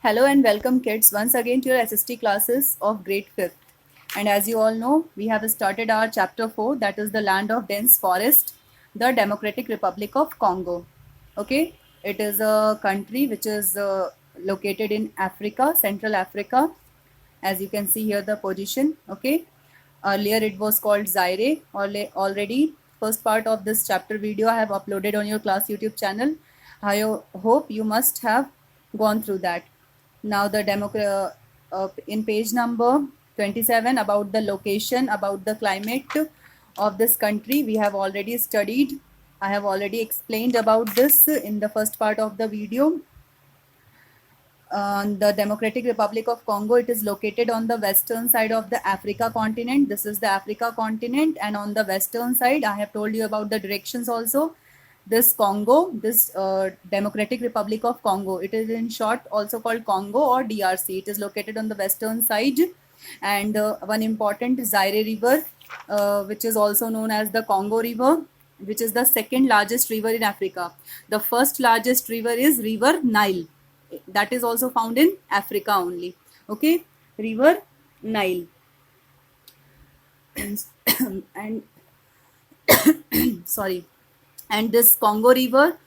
Hello and welcome kids once again to your SST classes of grade 5th. And as you all know, we have started our chapter 4, that is the land of dense forest, the Democratic Republic of Congo. Okay, it is a country which is located in Africa, Central Africa. As you can see here the position. Okay, earlier it was called Zaire. Already first part of this chapter video I have uploaded on your class YouTube channel. I hope you must have gone through that. Now the in page number 27, about the location, about the climate of this country, we have already studied. I have already explained about this in the first part of the video. The Democratic Republic of Congo, it is located on the western side of the Africa continent. This is the Africa continent, and on the western side, I have told you about the directions also. This Congo, this Democratic Republic of Congo, it is in short also called Congo or DRC. It is located on the western side, and one important Zaire River, which is also known as the Congo River, which is the second largest river in Africa. The first largest river is River Nile, that is also found in Africa only. Okay, River Nile. And sorry, and this Congo River,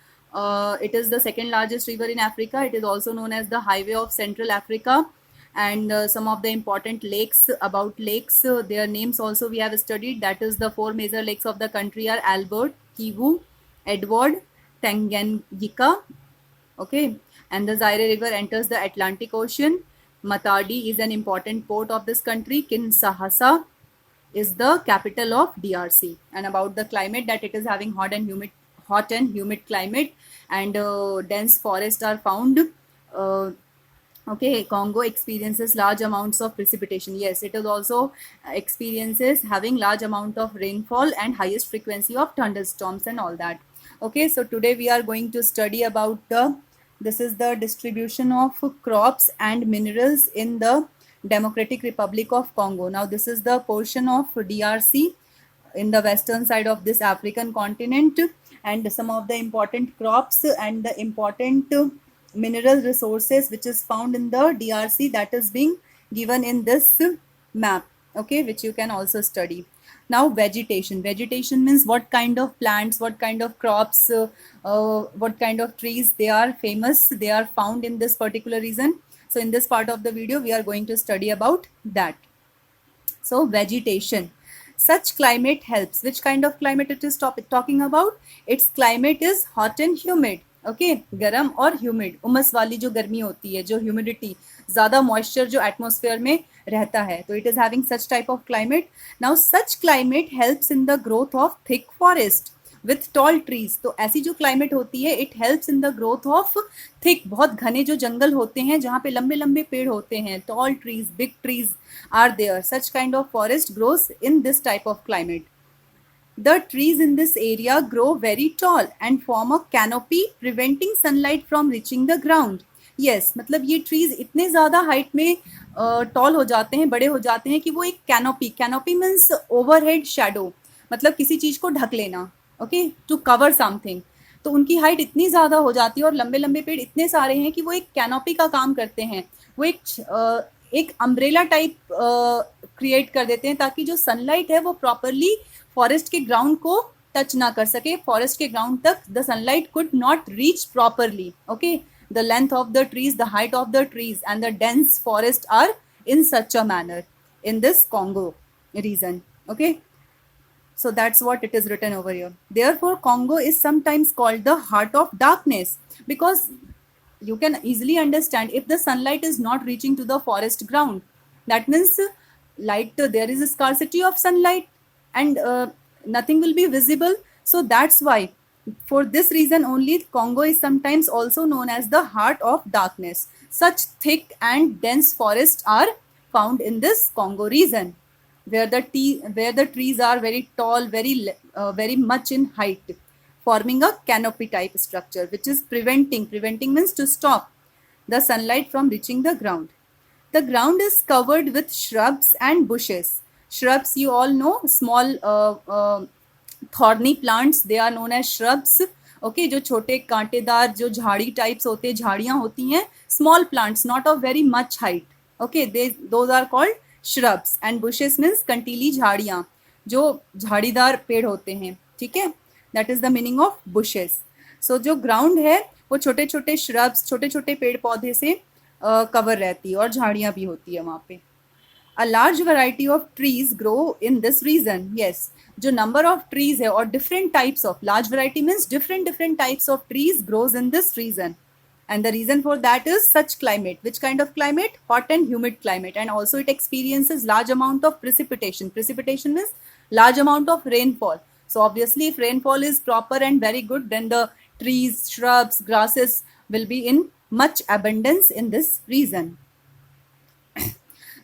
it is the second largest river in Africa. It is also known as the highway of Central Africa. And some of the important lakes, about lakes, their names also we have studied. That is the four major lakes of the country are Albert, Kivu, Edward, Tanganyika. Okay, and the Zaire River enters the Atlantic Ocean. Matadi is an important port of this country. Kinshasa is the capital of DRC. And about the climate, that it is having hot and humid climate, and dense forests are found. Okay, Congo experiences large amounts of precipitation. Yes, it is also experiences having large amount of rainfall and highest frequency of thunderstorms and all that. Okay, so today we are going to study about this is the distribution of crops and minerals in the Democratic Republic of Congo. Now this is the portion of DRC in the western side of this African continent, and some of the important crops and the important mineral resources which is found in the DRC, that is being given in this map. Okay, which you can also study. Now vegetation means what kind of plants, what kind of crops, what kind of trees they are famous, they are found in this particular region. So in this part of the video we are going to study about that. So vegetation, such climate helps. Which kind of climate it is talking about? Its climate is hot and humid. Okay, गरम और humid, उमस वाली जो गर्मी होती है, जो humidity, ज्यादा मॉइस्चर जो एटमॉस्फेयर में रहता है, तो it is having such type of climate. Now such climate helps in the growth of thick forest with tall trees. तो ऐसी जो क्लाइमेट होती है, it helps in the growth of thick, बहुत घने जो जंगल होते हैं जहाँ पे लंबे लंबे पेड़ होते हैं, tall trees, big trees are there. Such kind of forest grows in this type of climate. The trees in this area grow very tall and form a canopy preventing sunlight from reaching the ground. Yes, मतलब ये trees इतने ज़्यादा height में tall हो जाते हैं, बड़े हो जाते हैं कि वो एक canopy means overhead shadow, मतलब किसी चीज़ को ढक लेना. Okay, to cover something. तो उनकी हाइट इतनी ज़्यादा हो जाती है और लंबे लंबे पेड़ इतने सारे हैं कि वो एक कैनोपी का काम करते हैं. वो एक अम्ब्रेला टाइप क्रिएट कर देते हैं ताकि जो सनलाइट है वो प्रॉपरली फॉरेस्ट के ग्राउंड को टच ना कर सके. फॉरेस्ट के ग्राउंड तक the sunlight could not reach properly. Okay, the length of the trees, the height of the trees and the dense forest are in such a manner in this Congo region. Okay, so that's what it is written over here. Therefore Congo is sometimes called the heart of darkness, because you can easily understand, if the sunlight is not reaching to the forest ground, that means light, there is a scarcity of sunlight and nothing will be visible. So that's why, for this reason only, Congo is sometimes also known as the heart of darkness. Such thick and dense forests are found in this Congo region, where the trees are very tall, very much in height, forming a canopy type structure, which is preventing means to stop the sunlight from reaching the ground. The ground is covered with shrubs and bushes. Shrubs, you all know, small thorny plants, they are known as shrubs. Okay, जो छोटे कांटेदार जो झाड़ी types होते हैं, झाड़ियां होती हैं, small plants not of very much height, okay, they those are called shrubs, and bushes means कंटीली झाड़ियां, जो झाड़ीदार पेड़ होते हैं, ठीक है, that is the meaning of bushes. So जो ग्राउंड है वो छोटे छोटे श्रब्स, छोटे छोटे पेड़ पौधे से कवर रहती है, और झाड़ियां भी होती है वहाँ पे. A large variety of trees grow in this region. Yes, जो number of trees है और different types of, large variety means different types of trees grows in this region. And the reason for that is such climate. Which kind of climate? Hot and humid climate. And also it experiences large amount of precipitation. Precipitation means large amount of rainfall. So obviously if rainfall is proper and very good, then the trees, shrubs, grasses will be in much abundance in this region.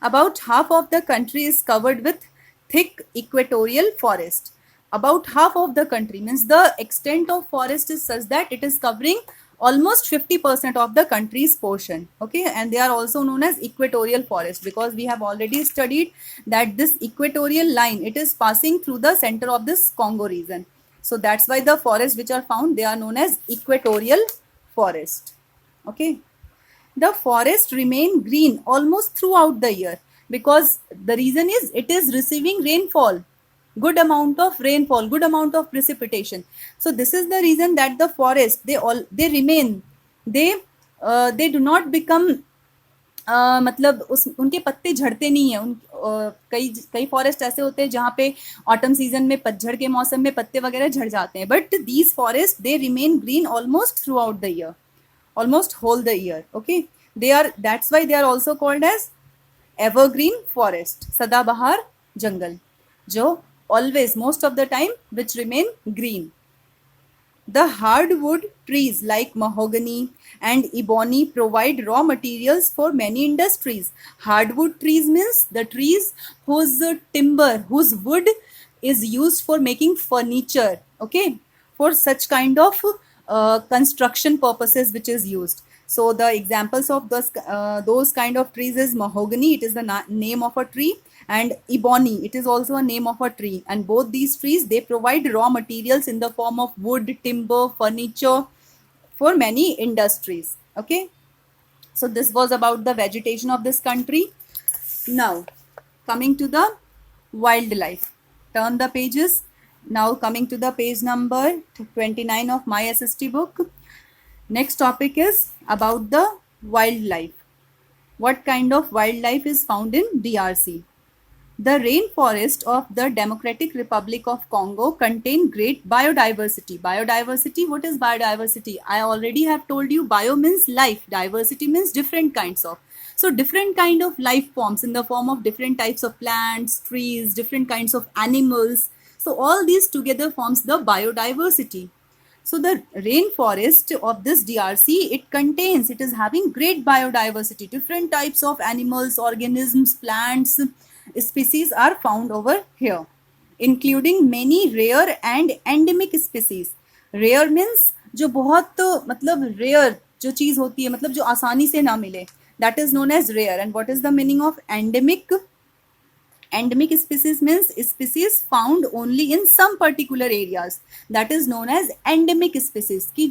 About half of the country is covered with thick equatorial forest. About half of the country means the extent of forest is such that it is covering almost 50% of the country's portion. Okay, and they are also known as equatorial forest because we have already studied that this equatorial line, it is passing through the center of this Congo region. So that's why the forests which are found, they are known as equatorial forest. Okay. The forest remain green almost throughout the year because the reason is it is receiving rainfall, good amount of rainfall, good amount of precipitation. So this is the reason that the forest, they remain, they do not become मतलब उस उनके पत्ते झड़ते नहीं है. कई कई forest ऐसे होते हैं जहाँ पे ऑटम सीजन में, पतझड़ के मौसम में पत्ते वगैरह झड़ जाते हैं, but these forest they remain green almost through out the year, almost whole the year. Okay, that's why they are also called as evergreen forest, sadabahar jungle, jo always most of the time which remain green. The hardwood trees like mahogany and ebony provide raw materials for many industries. Hardwood trees means the trees whose timber, whose wood is used for making furniture, okay, for such kind of construction purposes which is used. So the examples of those kind of trees is mahogany, it is the name of a tree, and ebony, it is also a name of a tree, and both these trees, they provide raw materials in the form of wood, timber, furniture for many industries. Okay, so this was about the vegetation of this country. Now coming to the wildlife, turn the pages. Now coming to the page number 29 of my SST book. Next topic is about the wildlife. What kind of wildlife is found in DRC? The rainforest of the Democratic Republic of Congo contain great biodiversity. Biodiversity, what is biodiversity? I already have told you, bio means life, diversity means different kinds of. So different kind of life forms in the form of different types of plants, trees, different kinds of animals. So all these together forms the biodiversity. So the rainforest of this DRC, it is having great biodiversity. Different types of animals, organisms, plants, species are found over here, including many rare and endemic species. Rare means जो बहुत मतलब rare जो चीज होती है, मतलब जो आसानी से ना मिले, that is known as rare. And what is the meaning of endemic? Endemic species means species found only in some particular areas, that is known as endemic species. कि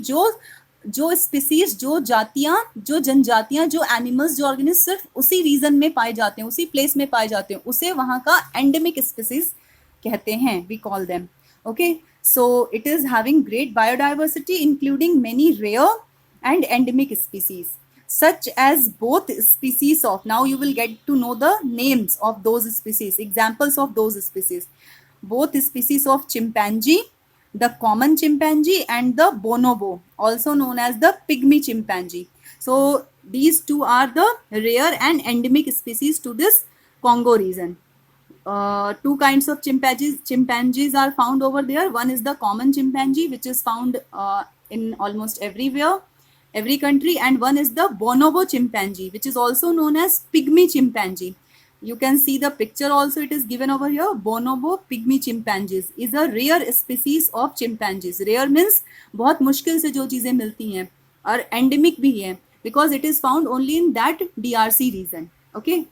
जो स्पीसीज, जो जातियां, जो जनजातियां, जो एनिमल्स, जो ऑर्गेनिज्म सिर्फ उसी reason में पाए जाते हैं, उसी प्लेस में पाए जाते हैं, उसे वहां का एंडेमिक स्पीसीज कहते हैं, we call them. Okay, so it is having great biodiversity including many rare and endemic species such as both species of, now you will get to know the names of those species, examples of those species. Both species of chimpanzee, the common chimpanzee and the bonobo, also known as the pygmy chimpanzee. So these two are the rare and endemic species to this Congo region. Two kinds of chimpanzees are found over there. One is the common chimpanzee, which is found in almost every country, and one is the bonobo chimpanzee, which is also known as pygmy chimpanzee. You can see the picture also, it is given over here. Bonobo pygmy chimpanzees is a rare species of chimpanzees. Rare means बहुत मुश्किल से जो चीजें मिलती हैं, और endemic भी है because it is found only in that DRC region. Okay.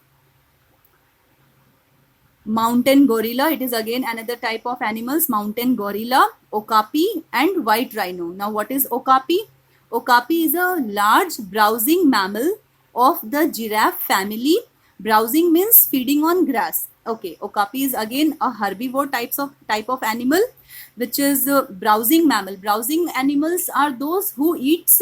mountain gorilla, it is again another type of animals, mountain gorilla, okapi and white rhino. Now what is okapi? Okapi is a large browsing mammal of the giraffe family. Browsing means feeding on grass. Okay, okapi is again a herbivore type of animal, which is browsing mammal. Browsing animals are those who eats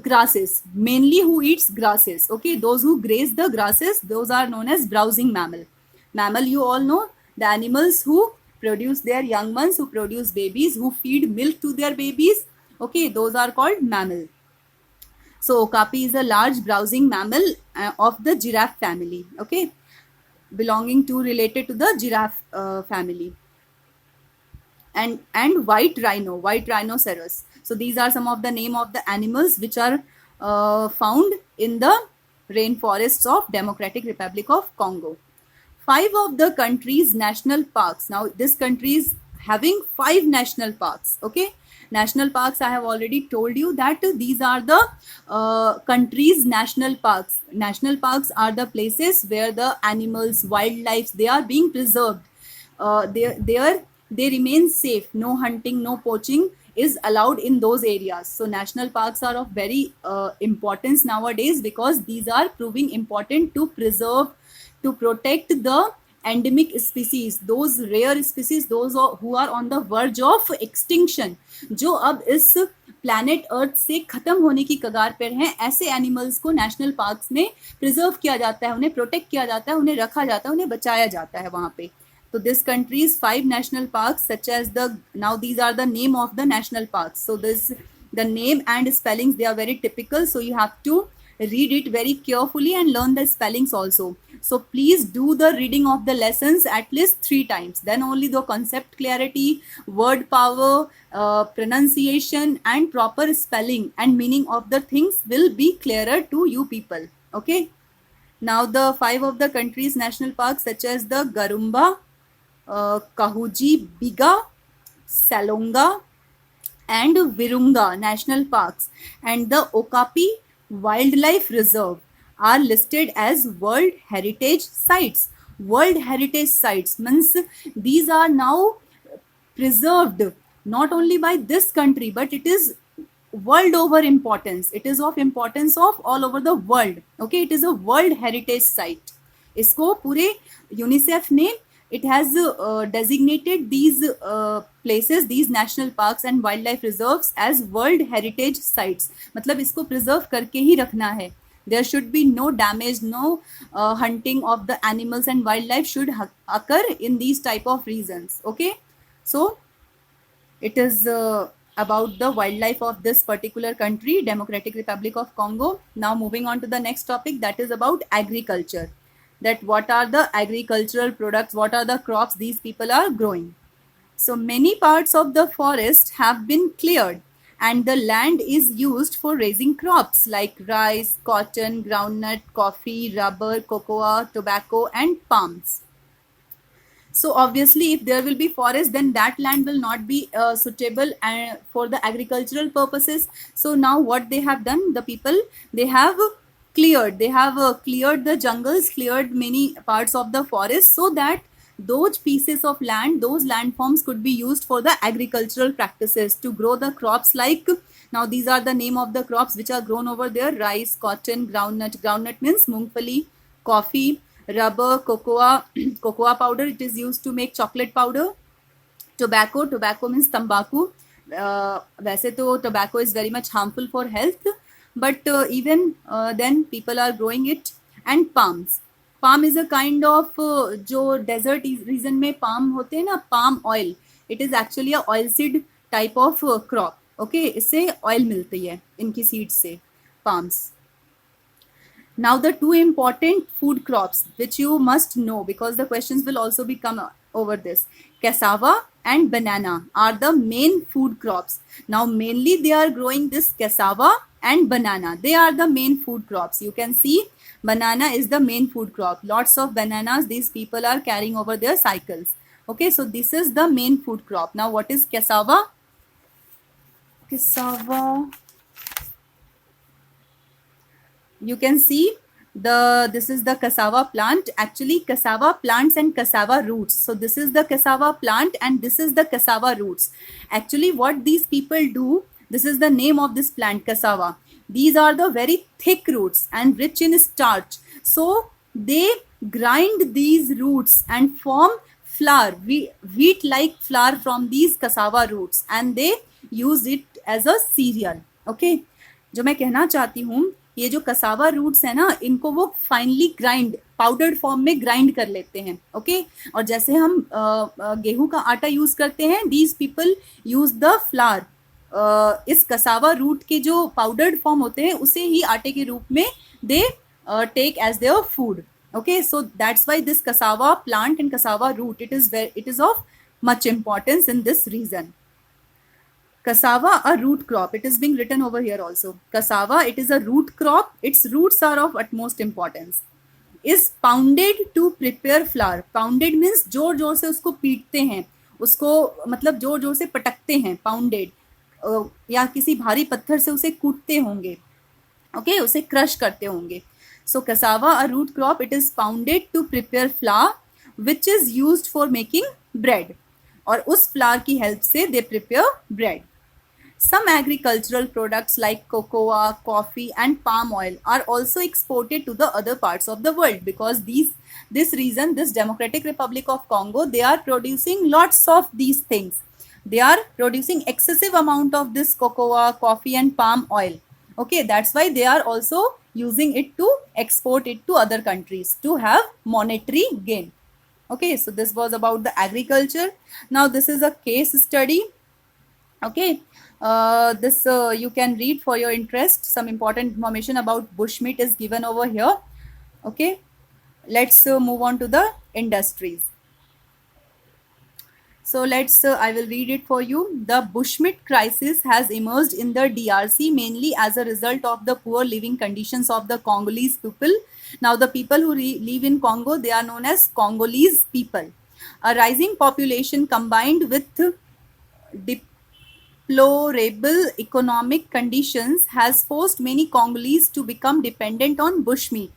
grasses, mainly who eats grasses. Okay, those who graze the grasses, those are known as browsing mammal. Mammal, you all know, the animals who produce their young ones, who produce babies, who feed milk to their babies. Okay, those are called mammal. So okapi is a large browsing mammal of the giraffe family. Okay, belonging to, related to the giraffe family. And white rhino, white rhinoceros. So these are some of the name of the animals which are found in the rainforests of Democratic Republic of Congo. 5 of the country's national parks. Now this country is having 5 national parks. Okay, national parks, I have already told you that these are the country's national parks. National parks are the places where the animals, wildlife, they are being preserved. They remain safe. No hunting, no poaching is allowed in those areas. So national parks are of very importance nowadays, because these are proving important to preserve, to protect the endemic species, those rare species, those who are on the verge of extinction, जो अब इस planet अर्थ से खत्म होने की कगार पर हैं, ऐसे एनिमल्स को नेशनल पार्क्स में प्रिजर्व किया जाता है, उन्हें प्रोटेक्ट किया जाता है, उन्हें रखा जाता है, उन्हें बचाया जाता है वहां पे. So this country's 5 national parks, such as now these are the name of the national parks. So the name and spellings, they are very typical. So you have to read it very carefully and learn the spellings also. So please do the reading of the lessons at least 3 times. Then only the concept clarity, word power, pronunciation and proper spelling and meaning of the things will be clearer to you people. Okay. Now the 5 of the country's national parks, such as the Garumba, Kahuji Biga, Salonga and Virunga national parks and the Okapi Wildlife Reserve are listed as World Heritage Sites. World Heritage Sites means these are now preserved not only by this country, but it is world over importance. It is of importance of all over the world. Okay, it is a World Heritage Site. इसको पूरे UNICEF ने, it has designated these places, these national parks and wildlife reserves as World Heritage Sites. मतलब इसको preserve करके ही रखना है. There should be no damage, no hunting of the animals and wildlife should occur in these type of regions. Okay, so it is about the wildlife of this particular country, Democratic Republic of Congo. Now moving on to the next topic, that is about agriculture. That what are the agricultural products, what are the crops these people are growing. So many parts of the forest have been cleared and the land is used for raising crops like rice, cotton, groundnut, coffee, rubber, cocoa, tobacco and palms. So obviously if there will be forest, then that land will not be suitable for the agricultural purposes. So now what they have done, the people, they have cleared the jungles, cleared many parts of the forest, so that those pieces of land, those landforms could be used for the agricultural practices to grow the crops. Like now these are the name of the crops which are grown over there: rice, cotton, groundnut. Groundnut means mungfali, coffee, rubber, cocoa, cocoa powder, it is used to make chocolate powder. Tobacco means tambaku. वैसे तो tobacco is very much harmful for health, but even then people are growing it. And palms is a kind of जो desert region में palm होते हैं ना, palm oil, it is actually a oil seed type of crop. Okay, इससे oil मिलती है इनकी seeds से, palms. Now the 2 important food crops which you must know, because the questions will also be come over this. Cassava and banana are the main food crops. Now mainly they are growing this cassava and banana. They are the main food crops. You can see banana is the main food crop. Lots of bananas these people are carrying over their cycles. Okay, so this is the main food crop. Now what is cassava? Cassava, you can see This is the cassava plant. Actually, cassava plants and cassava roots. So this is the cassava plant and this is the cassava roots. Actually, what these people do, this is the name of this plant, cassava. These are the very thick roots and rich in starch. So they grind these roots and form flour, wheat like flour from these cassava roots, and they use it as a cereal. Okay, जो मैं कहना चाहती हूँ, ये जो cassava roots है ना, इनको वो फाइनली ग्राइंड, पाउडर्ड फॉर्म में ग्राइंड कर लेते हैं. ओके, और जैसे हम गेहूं का आटा यूज करते हैं, these people use the flower. इस कसावा रूट के जो पाउडर्ड फॉर्म होते हैं उसे ही आटे के रूप में they take as their food. Okay, so that's why this cassava plant and cassava root, it is of much importance in this region. Cassava, a root crop. It is being written over here also. Cassava, it is a root crop. Its roots are of utmost importance. Is pounded to prepare flour. Pounded means जोर जोर से उसको पीटते हैं, उसको मतलब जोर जोर से पटकते हैं. Pounded या किसी भारी पत्थर से उसे कूटते होंगे. Okay, उसे क्रश करते होंगे. So cassava, a root crop, it is pounded to prepare flour, which is used for making bread. और उस flour की help से they prepare bread. Some agricultural products like cocoa, coffee, and palm oil are also exported to the other parts of the world, because this region, this Democratic Republic of Congo, they are producing lots of these things. They are producing excessive amount of this cocoa, coffee, and palm oil. Okay, that's why they are also using it to export it to other countries to have monetary gain. Okay, so this was about the agriculture. Now this is a case study. Okay, this you can read for your interest. Some important information about bushmeat is given over here. Okay, let's move on to the industries. So I will read it for you. The bushmeat crisis has emerged in the DRC mainly as a result of the poor living conditions of the Congolese people. Now the people who live in Congo, they are known as Congolese people. A rising population combined with deplorable economic conditions has forced many Congolese to become dependent on bushmeat,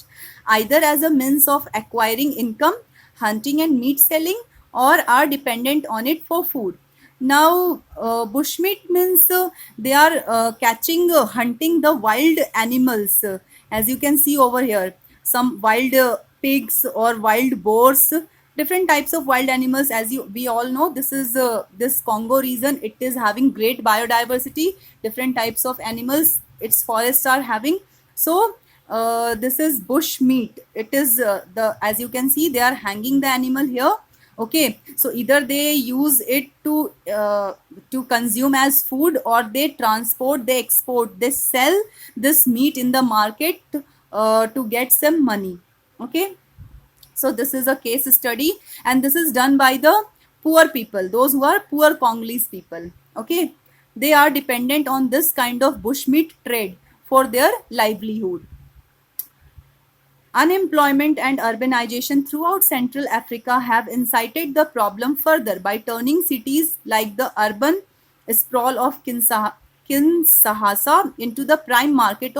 either as a means of acquiring income, hunting and meat selling, or are dependent on it for food. Now, bushmeat means they are catching, hunting the wild animals. As you can see over here, some wild pigs or wild boars, different types of wild animals. As we all know, this Congo region, it is having great biodiversity. Different types of animals its forests are having. So this is bush meat. It is as you can see, they are hanging the animal here. Okay, so either they use it to consume as food, or they transport, they export, they sell this meat in the market to get some money. Okay, so this is a case study, and this is done by the poor people, those who are poor Congolese people. Okay, they are dependent on this kind of bushmeat trade for their livelihood. Unemployment and urbanization throughout Central Africa have incited the problem further by turning cities like the urban sprawl of Kinshasa into the prime market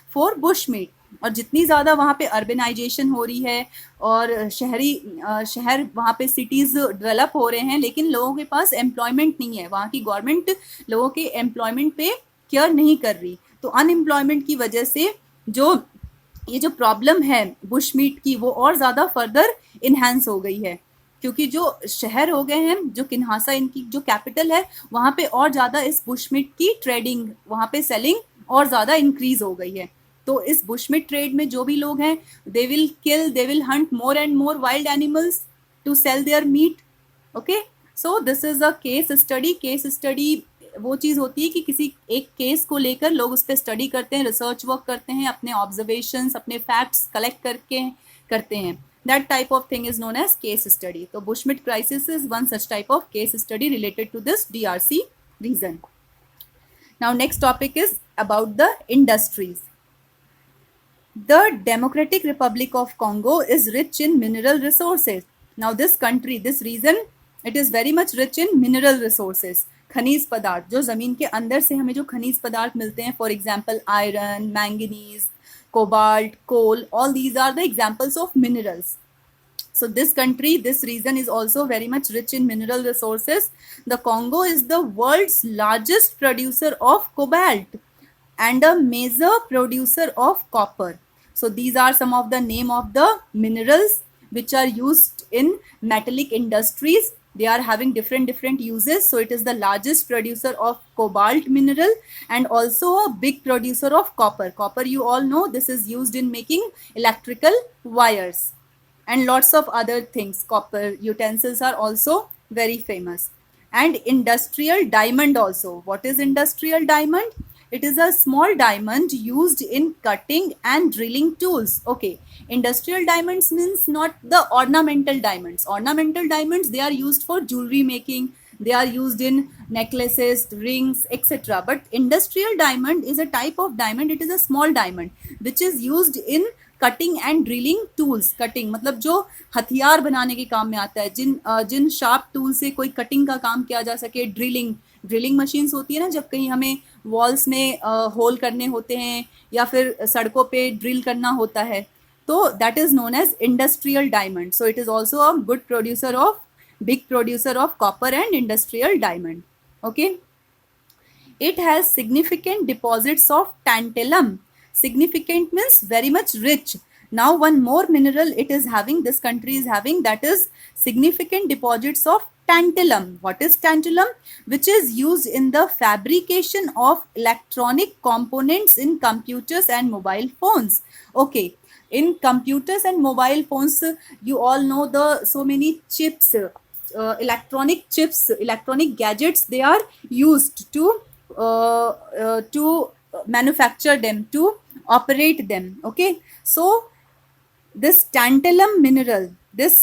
for bushmeat. और जितनी ज़्यादा वहाँ पे urbanisation हो रही है और शहर वहाँ पे सिटीज़ डेवलप हो रहे हैं, लेकिन लोगों के पास एम्प्लॉयमेंट नहीं है, वहाँ की गवर्नमेंट लोगों के एम्प्लॉयमेंट पे केयर नहीं कर रही. तो अनएम्प्लॉयमेंट की वजह से ये जो प्रॉब्लम है बुशमीट की, वो और ज़्यादा फर्दर इन्हांस हो गई है, क्योंकि जो शहर हो गए हैं, जो किन्हासा इनकी जो कैपिटल है, वहाँ पे और ज़्यादा इस बुशमीट की ट्रेडिंग, वहाँ पे सेलिंग और ज़्यादा इंक्रीज हो गई है. तो इस बुशमीट ट्रेड में जो भी लोग हैं, they will hunt more and more wild animals to sell their meat. Okay, so this is a case study. वो चीज़ होती है कि किसी एक केस को लेकर लोग उस पर स्टडी करते हैं, रिसर्च वर्क करते हैं, अपने ऑब्जर्वेशंस, अपने फैक्ट्स कलेक्ट करके करते हैं. That type of thing is known as case study. तो bushmeat crisis is one such type of case study related to this DRC region. Now next topic is about the industries. The Democratic Republic of Congo is rich in mineral resources. Now this country, this region, it is very much rich in mineral resources. खनिज पदार्थ, जो ज़मीन के अंदर से हमें जो खनिज पदार्थ मिलते हैं, for example iron, manganese, cobalt, coal, all these are the examples of minerals. So this country, this region is also very much rich in mineral resources. The Congo is the world's largest producer of cobalt and a major producer of copper. So these are some of the name of the minerals which are used in metallic industries. They are having different uses. So it is the largest producer of cobalt mineral and also a big producer of copper. Copper, you all know, this is used in making electrical wires and lots of other things. Copper utensils are also very famous. And industrial diamond also. What is industrial diamond? It is a small diamond used in cutting and drilling tools. Okay, industrial diamonds means not the ornamental diamonds. Ornamental diamonds, they are used for jewelry making, they are used in necklaces, rings, etc. But industrial diamond is a type of diamond. It is a small diamond which is used in cutting and drilling tools. Cutting मतलब जो हथियार बनाने के काम में आता है, जिन sharp tool से कोई कटिंग का काम किया जा सके. ड्रिलिंग मशीन्स होती है ना, जब कहीं हमें वॉल्स में होल करने होते हैं या फिर सड़कों पे ड्रिल करना होता है, तो that is known as industrial diamond. So it is also a good producer of, big producer of copper and industrial diamond. Okay, it has significant deposits of tantalum. Significant means very much rich. Now one more mineral it is having, this country is having, that is significant deposits of tantalum. What is tantalum? Which is used in the fabrication of electronic components in computers and mobile phones. Okay, in computers and mobile phones, you all know the so many chips, electronic chips, electronic gadgets, they are used to manufacture them, to operate them. Okay, so this tantalum mineral, this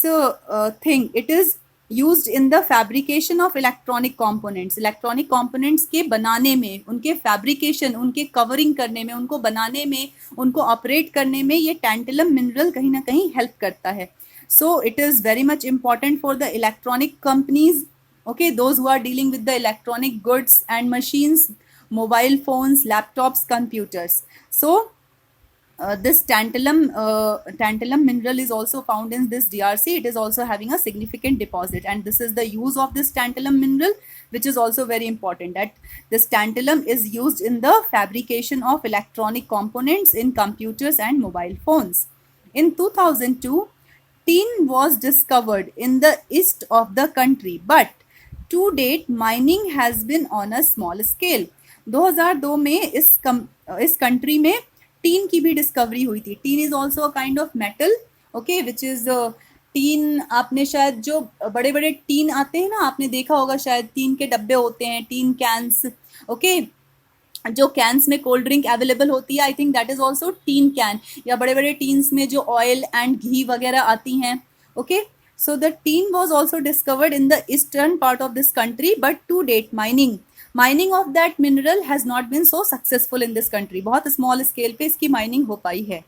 thing, it is used in the fabrication of electronic components. electronic components के बनाने में, उनके fabrication, उनके covering करने में, उनको बनाने में, उनको operate करने में ये tantalum mineral कहीं ना कहीं help करता है. So it is very much important for the electronic companies. Okay, those who are dealing with the electronic goods and machines, mobile phones, laptops, computers. So this tantalum mineral is also found in this DRC. It is also having a significant deposit, and this is the use of this tantalum mineral, which is also very important, that this tantalum is used in the fabrication of electronic components in computers and mobile phones. In 2002, tin was discovered in the east of the country, but to date mining has been on a small scale. 2002 में इस country में tin की भी discovery हुई थी. Tin is also a kind of metal. Okay, which is tin. आपने शायद जो बड़े बड़े टीन आते हैं ना, आपने देखा होगा शायद, टीन के डब्बे होते हैं, टीन कैंस. ओके, जो कैंस में कोल्ड ड्रिंक अवेलेबल होती है, I think that is also tin can. या बड़े बड़े टीन्स में जो ऑयल एंड घी वगैरह आती हैं. Okay, so the tin was also discovered in the eastern part of this country, but to date mining of that mineral has not been so successful in this country. बहुत small scale पे इसकी mining हो पाई है.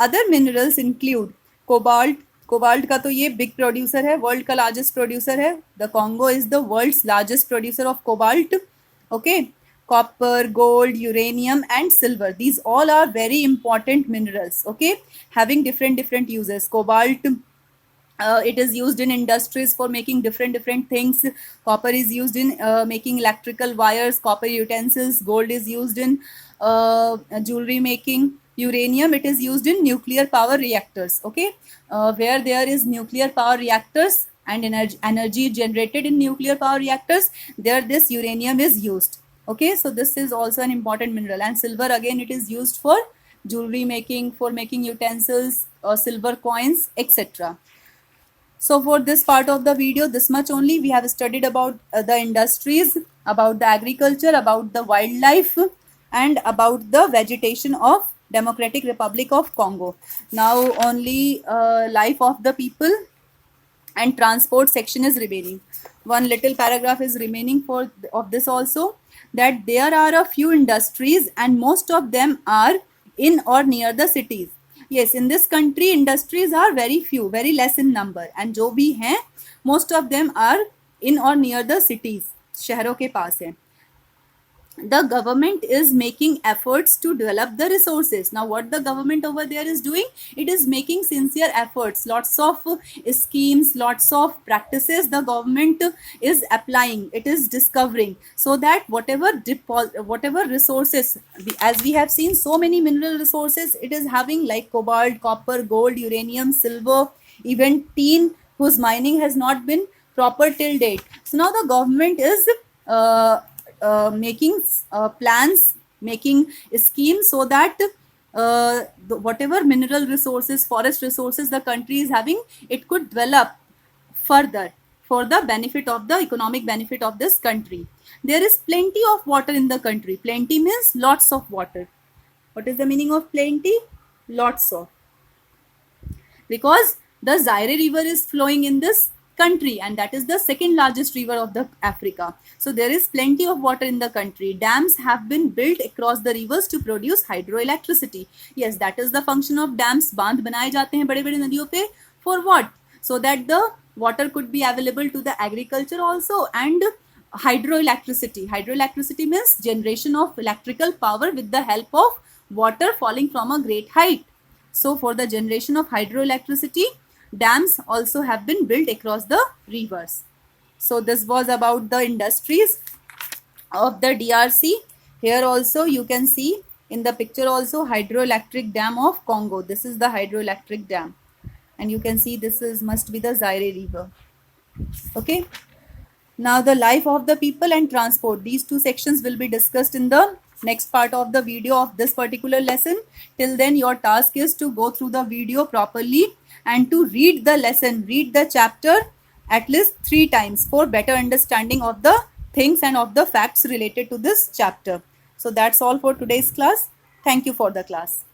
Other minerals include cobalt. Cobalt का तो ये big producer है, world का largest producer है. The Congo is the world's largest producer of cobalt. Okay, copper, gold, uranium and silver. These all are very important minerals. Okay, having different uses. Cobalt, it is used in industries for making different things. Copper is used in making electrical wires, copper utensils. Gold is used in jewelry making. Uranium, it is used in nuclear power reactors. Okay, where there is nuclear power reactors and energy generated in nuclear power reactors, there this uranium is used. Okay, so this is also an important mineral. And silver, again, it is used for jewelry making, for making utensils, silver coins, etc. So for this part of the video, this much only. We have studied about the industries, about the agriculture, about the wildlife and about the vegetation of Democratic Republic of Congo. Now only life of the people and transport section is remaining. One little paragraph is remaining for of this also, that there are a few industries and most of them are in or near the cities. Yes, in this country industries are very few, very less in number, and जो भी हैं most of them are in or near the cities, शहरों के पास है. the government is making efforts to develop the resources. Now what the government over there is doing, it is making sincere efforts, lots of schemes, lots of practices the government is applying, it is discovering, so that whatever resources, as we have seen, so many mineral resources it is having, like cobalt, copper, gold, uranium, silver, even tin, whose mining has not been proper till date. So now the government is making plans, making schemes, so that whatever mineral resources, forest resources the country is having, it could develop further for the benefit of the economic benefit of this country. There is plenty of water in the country. Plenty means lots of water. What is the meaning of plenty? Lots of. Because the Zaire river is flowing in this country, and that is the second largest river of the Africa. So there is plenty of water in the country. Dams have been built across the rivers to produce hydroelectricity. Yes, that is the function of dams. बांध बनाए जाते हैं बड़े बड़े नदियों पे. For what? So that the water could be available to the agriculture also. And hydroelectricity. Hydroelectricity means generation of electrical power with the help of water falling from a great height. So for the generation of hydroelectricity, dams also have been built across the rivers. So this was about the industries of the DRC. Here also you can see in the picture also hydroelectric dam of Congo. This is the hydroelectric dam, and you can see this is must be the Zaire river. Okay. Now the life of the people and transport. These two sections will be discussed in the next part of the video of this particular lesson. Till then your task is to go through the video properly and to read the lesson, read the chapter at least 3 times for better understanding of the things and of the facts related to this chapter. So that's all for today's class. Thank you for the class.